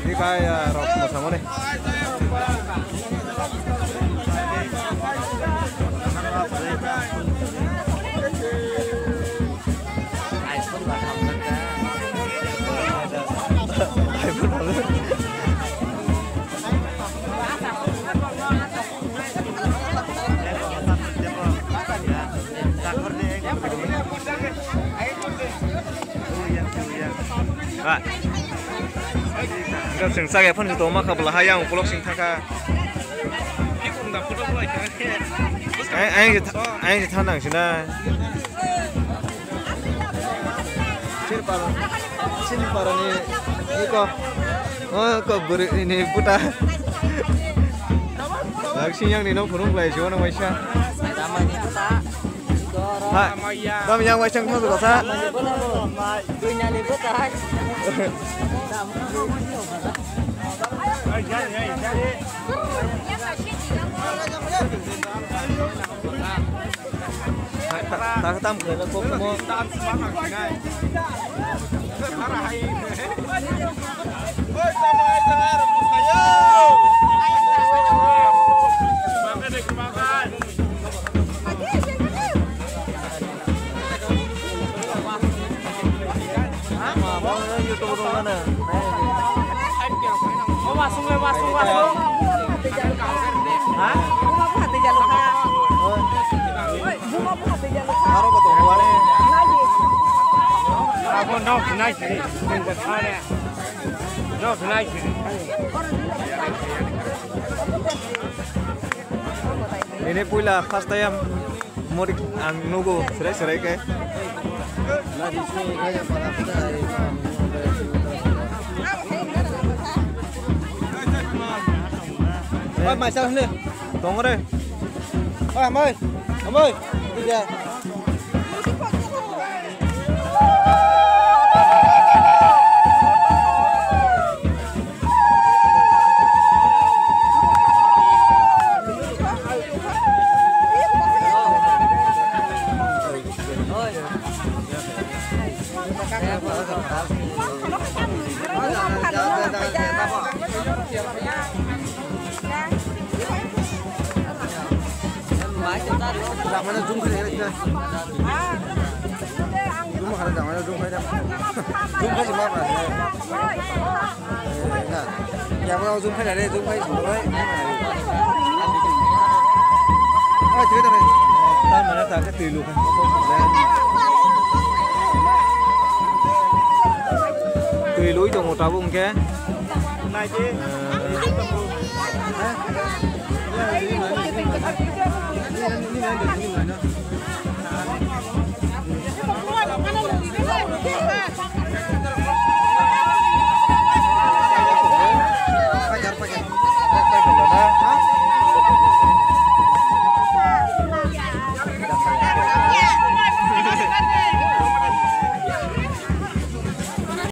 đi coi rọc một số đi. Kan sing sage pun itu mah kabelah hayang pulau sing thaka. Aing di tanang sina. Sini para ni kok beri ini buta. Langsung yang ni no purung play siapa nama Aisyah? Namanya buta. Dam yang Aisyah tu kata. Dunia ni buta. Tak tam ke lah kau semua. Masuk. Hah? Bunga apa hati jalur kaya? Bunga apa hati jalur kaya? Baru betul buane. Lagi. Aku nak naik sini, dengan sana. Nak naik sini. Ini pula first time mudik nunggu serai ke. Lagi sini kaya pada kita. Ôi mày sao lên? Tông ở đây. Ôi em ơi, đi ra. Dạng mana zoom cái này đây. Zoom mà dạng mana zoom cái đây. Zoom cái gì mà phải. Nè. Nhà mau zoom cái này đây, zoom cái gì đấy. Ôi chơi đây. Ta mà nó ta cái tùy luôn. Tùy lối trong một trào vùng kia. Này chứ. Ini